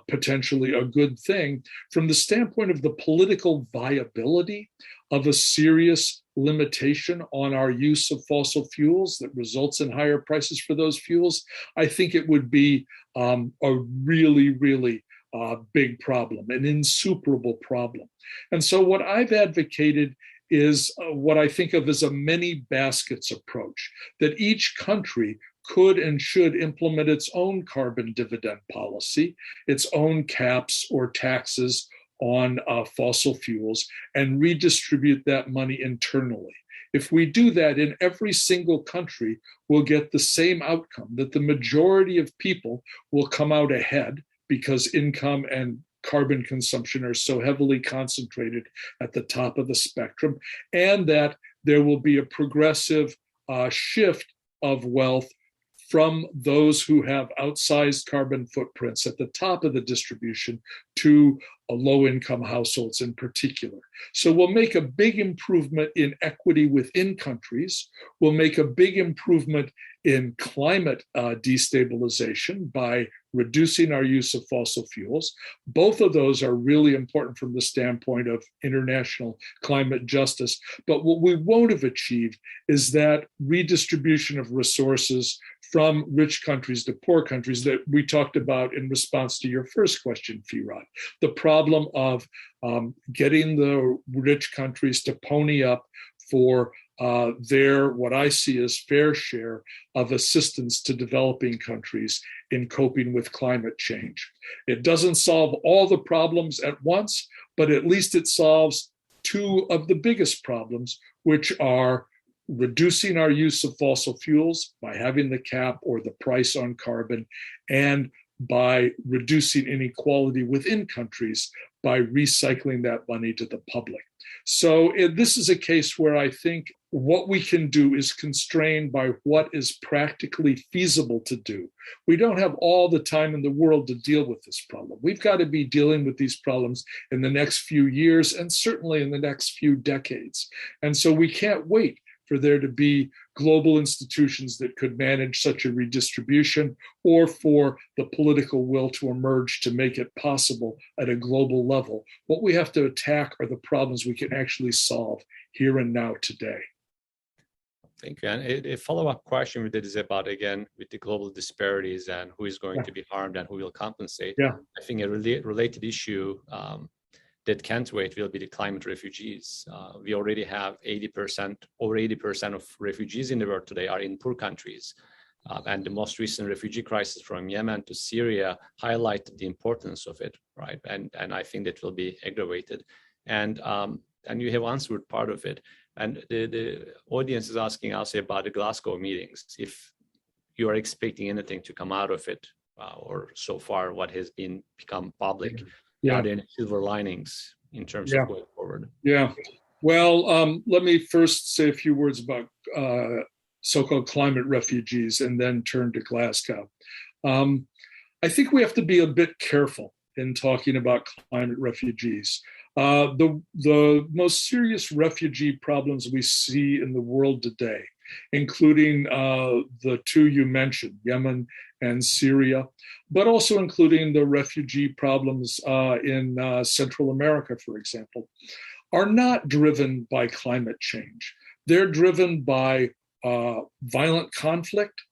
potentially a good thing, from the standpoint of the political viability of a serious limitation on our use of fossil fuels that results in higher prices for those fuels, I think it would be a really, really big problem, an insuperable problem. And so what I've advocated is what I think of as a MiniBaskets approach, that each country could and should implement its own carbon dividend policy, its own caps or taxes on fossil fuels, and redistribute that money internally. If we do that in every single country, we'll get the same outcome, that the majority of people will come out ahead because income and carbon consumption are so heavily concentrated at the top of the spectrum, and that there will be a progressive shift of wealth from those who have outsized carbon footprints at the top of the distribution to low-income households in particular. So we'll make a big improvement in equity within countries. We'll make a big improvement in climate destabilization by reducing our use of fossil fuels. Both of those are really important from the standpoint of international climate justice. But what we won't have achieved is that redistribution of resources from rich countries to poor countries that we talked about in response to your first question, Firat. The problem of getting the rich countries to pony up for their, what I see as fair share of assistance to developing countries in coping with climate change. It doesn't solve all the problems at once, but at least it solves two of the biggest problems, which are reducing our use of fossil fuels by having the cap or the price on carbon, and by reducing inequality within countries by recycling that money to the public. So this is a case where I think what we can do is constrained by what is practically feasible to do. We don't have all the time in the world to deal with this problem. We've got to be dealing with these problems in the next few years and certainly in the next few decades. And so we can't wait for there to be global institutions that could manage such a redistribution, or for the political will to emerge to make it possible at a global level. What we have to attack are the problems we can actually solve here and now today. Thank you. And a follow-up question with it is about, again, with the global disparities and who is going to be harmed and who will compensate. Yeah. I think a related issue that can't wait will be the climate refugees. We already have over 80% of refugees in the world today are in poor countries. And the most recent refugee crisis from Yemen to Syria highlighted the importance of it, right? And I think that will be aggravated. And you have answered part of it. And the audience is asking also about the Glasgow meetings, if you are expecting anything to come out of it, or so far what has become public. Yeah. Are there any silver linings in terms of going forward? Yeah. Well, let me first say a few words about so-called climate refugees and then turn to Glasgow. I think we have to be a bit careful in talking about climate refugees. The most serious refugee problems we see in the world today, including the two you mentioned, Yemen and Syria, but also including the refugee problems in Central America, for example, are not driven by climate change. They're driven by violent conflict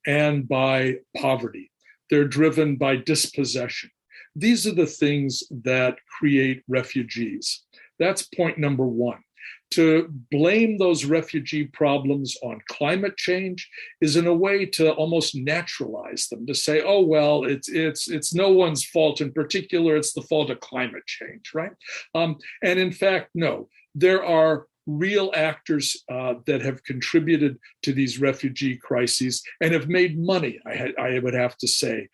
and by poverty. They're driven by dispossession. These are the things that create refugees. That's point number one. To blame those refugee problems on climate change is in a way to almost naturalize them, to say, oh, well, it's no one's fault in particular, it's the fault of climate change, right? And in fact, no, there are real actors that have contributed to these refugee crises and have made money, I would have to say,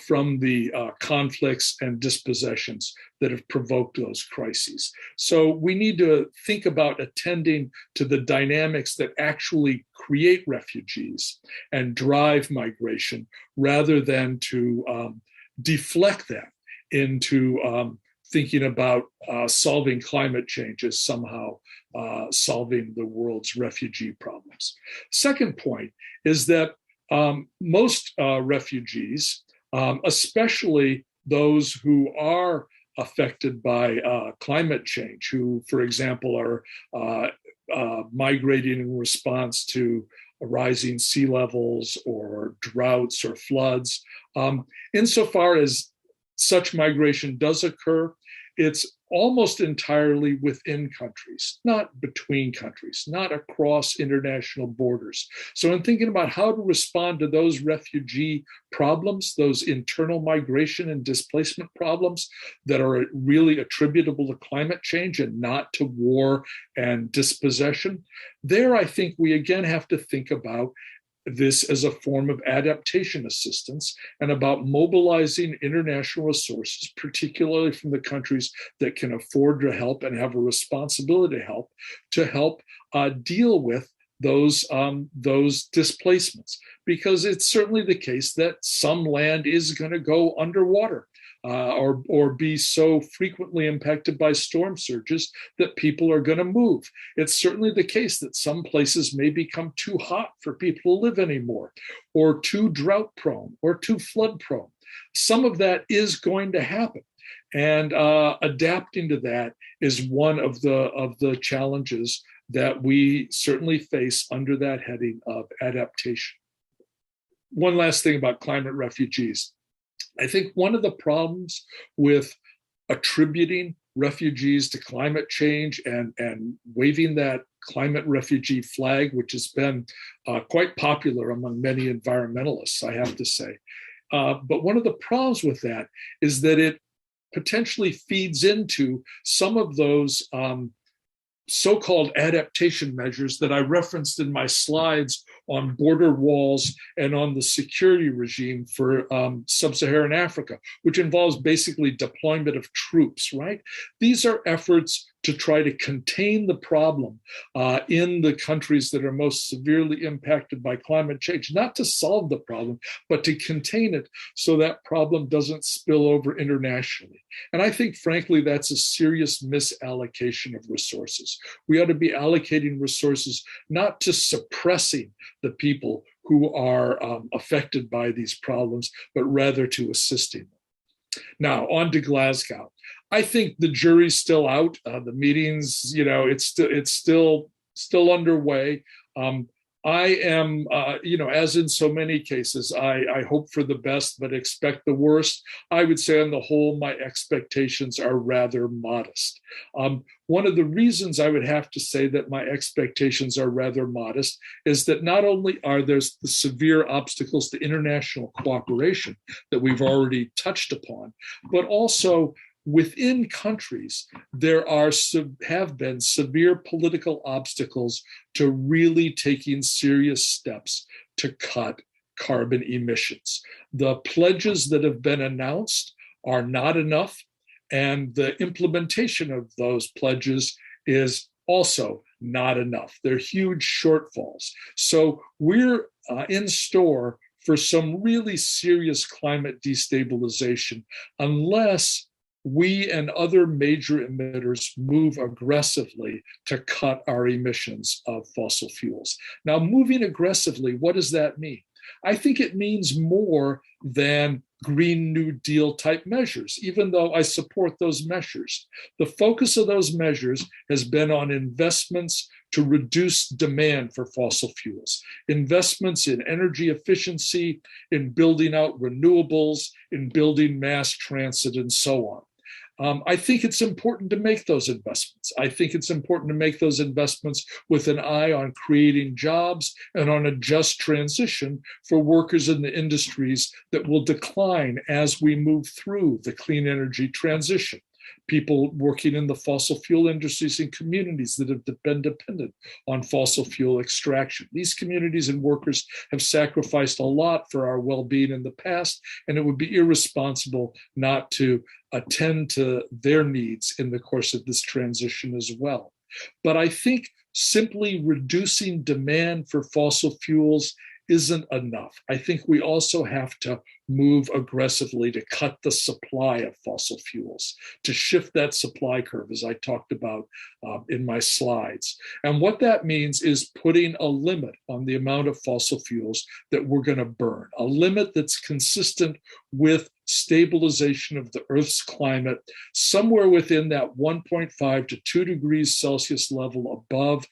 from the conflicts and dispossessions that have provoked those crises. So we need to think about attending to the dynamics that actually create refugees and drive migration, rather than to deflect them into thinking about solving climate change as somehow solving the world's refugee problems. Second point is that most refugees, especially those who are affected by climate change, who, for example, are migrating in response to rising sea levels or droughts or floods, insofar as such migration does occur, it's almost entirely within countries, not between countries, not across international borders. So in thinking about how to respond to those refugee problems, those internal migration and displacement problems that are really attributable to climate change and not to war and dispossession, there I think we again have to think about this as a form of adaptation assistance and about mobilizing international resources, particularly from the countries that can afford to help and have a responsibility to help deal with those displacements. Because it's certainly the case that some land is going to go underwater. Or be so frequently impacted by storm surges that people are going to move. It's certainly the case that some places may become too hot for people to live anymore, or too drought prone, or too flood prone. some of that is going to happen. And adapting to that is one of the challenges that we certainly face under that heading of adaptation. One last thing about climate refugees. I think one of the problems with attributing refugees to climate change and waving that climate refugee flag, which has been quite popular among many environmentalists, I have to say. But one of the problems with that is that it potentially feeds into some of those so-called adaptation measures that I referenced in my slides on border walls and on the security regime for sub-Saharan Africa, which involves basically deployment of troops, right? These are efforts to try to contain the problem in the countries that are most severely impacted by climate change, not to solve the problem, but to contain it so that problem doesn't spill over internationally. And I think, frankly, that's a serious misallocation of resources. We ought to be allocating resources not to suppressing the people who are affected by these problems, but rather to assisting them. Now, on to Glasgow. I think the jury's still out. The meetings, it's still underway. I am, as in so many cases, I hope for the best, but expect the worst. I would say on the whole, my expectations are rather modest. One of the reasons I would have to say that my expectations are rather modest is that not only are there the severe obstacles to international cooperation that we've already touched upon, but also within countries, there have been severe political obstacles to really taking serious steps to cut carbon emissions. The pledges that have been announced are not enough, and the implementation of those pledges is also not enough. They're huge shortfalls. So we're in store for some really serious climate destabilization unless we and other major emitters move aggressively to cut our emissions of fossil fuels. Now, moving aggressively, what does that mean? I think it means more than Green New Deal type measures, even though I support those measures. The focus of those measures has been on investments to reduce demand for fossil fuels, investments in energy efficiency, in building out renewables, in building mass transit, and so on. I think it's important to make those investments. I think it's important to make those investments with an eye on creating jobs and on a just transition for workers in the industries that will decline as we move through the clean energy transition. People working in the fossil fuel industries in communities that have been dependent on fossil fuel extraction. These communities and workers have sacrificed a lot for our well-being in the past, and it would be irresponsible not to attend to their needs in the course of this transition as well. But I think simply reducing demand for fossil fuels isn't enough. I think we also have to move aggressively to cut the supply of fossil fuels, to shift that supply curve, as I talked about in my slides. And what that means is putting a limit on the amount of fossil fuels that we're going to burn, a limit that's consistent with stabilization of the Earth's climate, somewhere within that 1.5 to 2 degrees Celsius level above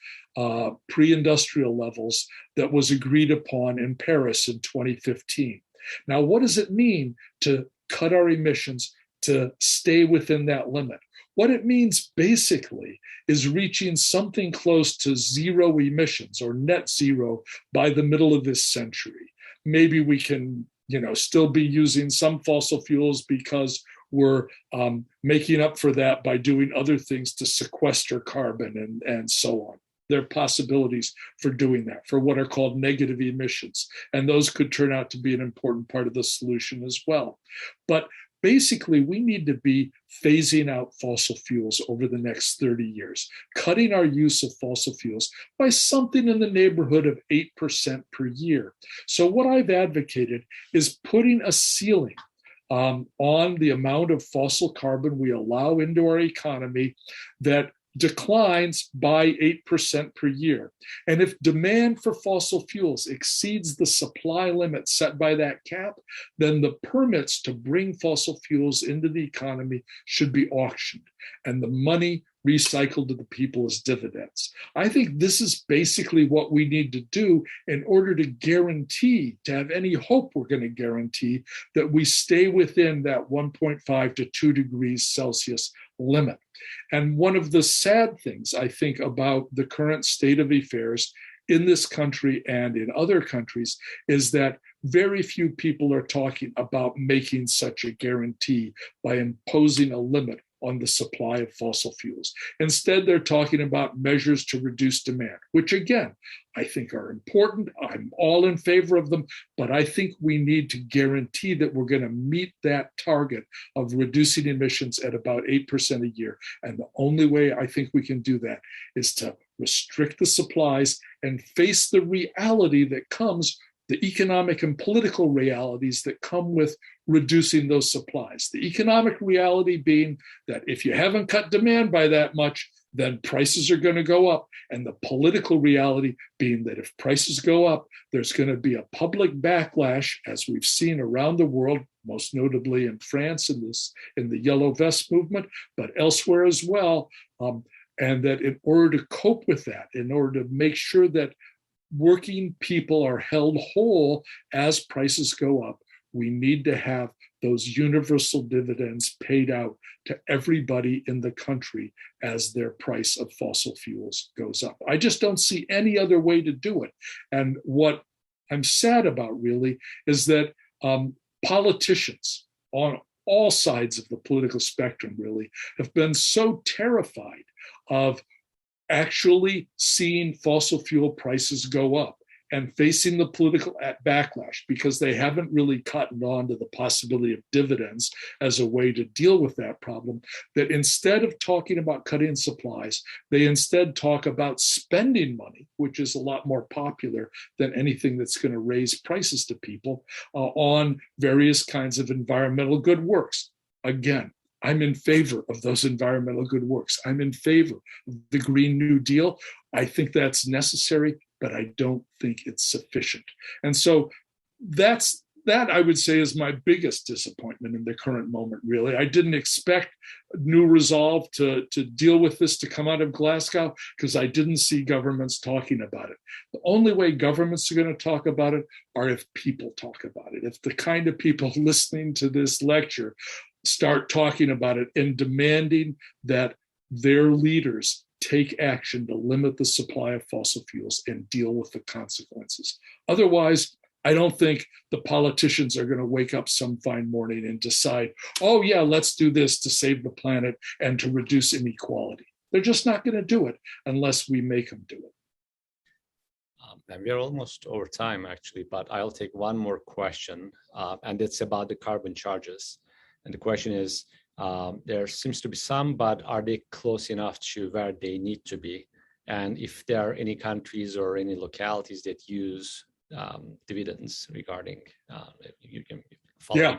pre-industrial levels that was agreed upon in Paris in 2015. Now, what does it mean to cut our emissions to stay within that limit? What it means basically is reaching something close to zero emissions or net zero by the middle of this century. Maybe we can, still be using some fossil fuels because we're making up for that by doing other things to sequester carbon and so on. There are possibilities for doing that, for what are called negative emissions. And those could turn out to be an important part of the solution as well. But basically, we need to be phasing out fossil fuels over the next 30 years, cutting our use of fossil fuels by something in the neighborhood of 8% per year. So what I've advocated is putting a ceiling on the amount of fossil carbon we allow into our economy that declines by 8% per year. And if demand for fossil fuels exceeds the supply limit set by that cap, then the permits to bring fossil fuels into the economy should be auctioned, and the money recycled to the people as dividends. I think this is basically what we need to do in order to guarantee, to have any hope we're going to guarantee that we stay within that 1.5 to 2 degrees Celsius limit. And one of the sad things I think about the current state of affairs in this country and in other countries is that very few people are talking about making such a guarantee by imposing a limit on the supply of fossil fuels. Instead, they're talking about measures to reduce demand, which again, I think are important. I'm all in favor of them, but I think we need to guarantee that we're going to meet that target of reducing emissions at about 8% a year. And the only way I think we can do that is to restrict the supplies and face the reality that comes, the economic and political realities that come with reducing those supplies. The economic reality being that if you haven't cut demand by that much, then prices are going to go up. And the political reality being that if prices go up, there's going to be a public backlash, as we've seen around the world, most notably in France in the Yellow Vest movement, but elsewhere as well. And that in order to cope with that, in order to make sure that working people are held whole as prices go up, we need to have those universal dividends paid out to everybody in the country as their price of fossil fuels goes up. I just don't see any other way to do it. And what I'm sad about really is that politicians on all sides of the political spectrum really have been so terrified of actually seeing fossil fuel prices go up and facing the political backlash because they haven't really cottoned on to the possibility of dividends as a way to deal with that problem, that instead of talking about cutting supplies, they instead talk about spending money, which is a lot more popular than anything that's going to raise prices to people, on various kinds of environmental good works. Again, I'm in favor of those environmental good works. I'm in favor of the Green New Deal. I think that's necessary, but I don't think it's sufficient. And so that I would say is my biggest disappointment in the current moment, really. I didn't expect new resolve to deal with this to come out of Glasgow because I didn't see governments talking about it. The only way governments are going to talk about it are if people talk about it. If the kind of people listening to this lecture start talking about it and demanding that their leaders take action to limit the supply of fossil fuels and deal with the consequences. Otherwise, I don't think the politicians are going to wake up some fine morning and decide, oh yeah, let's do this to save the planet and to reduce inequality. They're just not going to do it unless we make them do it. And we're almost over time, actually, but I'll take one more question, and it's about the carbon charges. And the question is, there seems to be some, but are they close enough to where they need to be? And if there are any countries or any localities that use dividends regarding, you can follow.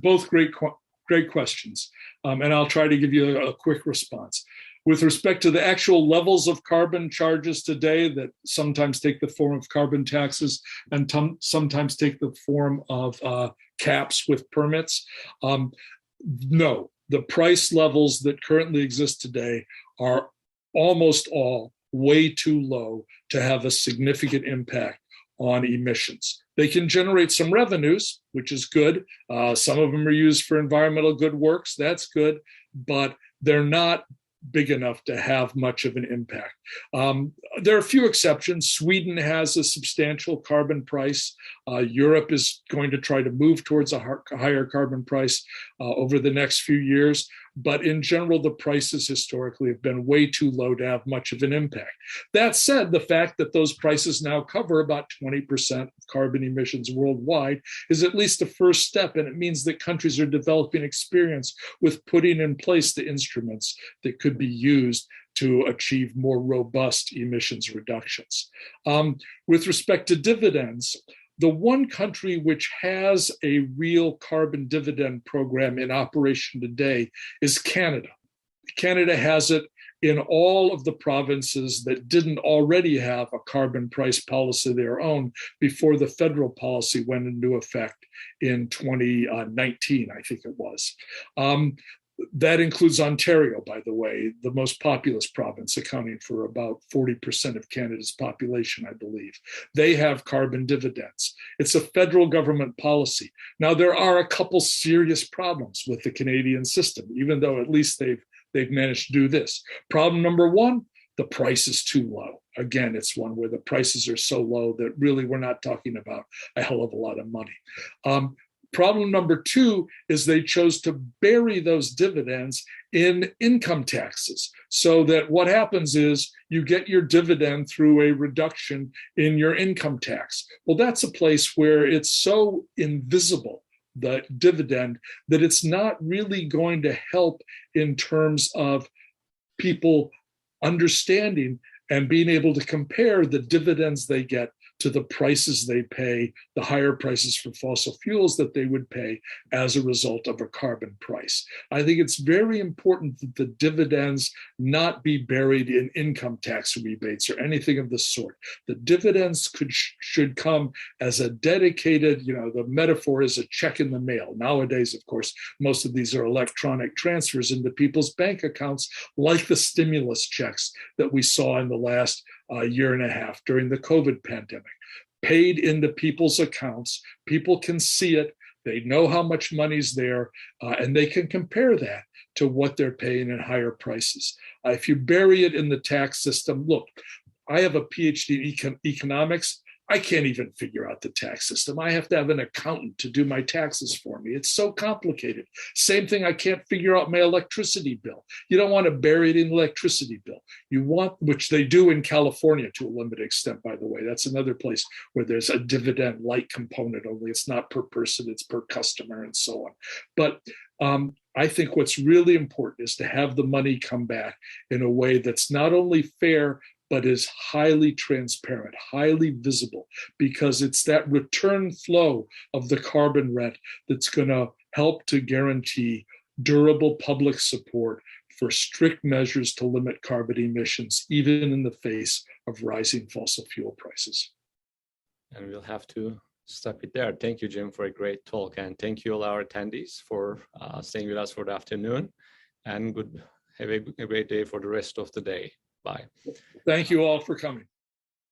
Both great questions. And I'll try to give you a quick response. With respect to the actual levels of carbon charges today that sometimes take the form of carbon taxes and sometimes take the form of caps with permits, no, the price levels that currently exist today are almost all way too low to have a significant impact on emissions. They can generate some revenues, which is good. Some of them are used for environmental good works. That's good, but they're not big enough to have much of an impact. There are a few exceptions. Sweden has a substantial carbon price. Europe is going to try to move towards a higher carbon price over the next few years. But in general, the prices historically have been way too low to have much of an impact. That said, the fact that those prices now cover about 20% of carbon emissions worldwide is at least a first step, and it means that countries are developing experience with putting in place the instruments that could be used to achieve more robust emissions reductions. With respect to dividends, the one country which has a real carbon dividend program in operation today is Canada. Canada has it in all of the provinces that didn't already have a carbon price policy of their own before the federal policy went into effect in 2019, I think it was. That includes Ontario, by the way, the most populous province, accounting for about 40% of Canada's population, I believe. They have carbon dividends. It's a federal government policy. Now, there are a couple serious problems with the Canadian system, even though at least they've managed to do this. Problem number one, the price is too low. Again, it's one where the prices are so low that really we're not talking about a hell of a lot of money. Problem number two is they chose to bury those dividends in income taxes, so that what happens is you get your dividend through a reduction in your income tax. Well, that's a place where it's so invisible, the dividend, that it's not really going to help in terms of people understanding and being able to compare the dividends they get to the prices they pay, the higher prices for fossil fuels that they would pay as a result of a carbon price. I think it's very important that the dividends not be buried in income tax rebates or anything of the sort. The dividends should come as a dedicated, the metaphor is a check in the mail. Nowadays, of course, most of these are electronic transfers into people's bank accounts, like the stimulus checks that we saw in the last year and a half during the COVID pandemic. Paid into people's accounts, people can see it, they know how much money's there, and they can compare that to what they're paying in higher prices. If you bury it in the tax system, look, I have a PhD in economics. I can't even figure out the tax system. I have to have an accountant to do my taxes for me. It's so complicated. Same thing, I can't figure out my electricity bill. You don't want to bury it in the electricity bill. You want, which they do in California to a limited extent, by the way. That's another place where there's a dividend-like component, only it's not per person, it's per customer and so on. But I think what's really important is to have the money come back in a way that's not only fair, but is highly transparent, highly visible, because it's that return flow of the carbon rent that's going to help to guarantee durable public support for strict measures to limit carbon emissions, even in the face of rising fossil fuel prices. And we'll have to stop it there. Thank you, Jim, for a great talk. And thank you all our attendees for staying with us for the afternoon. And have a great day for the rest of the day. Bye. Thank you all for coming.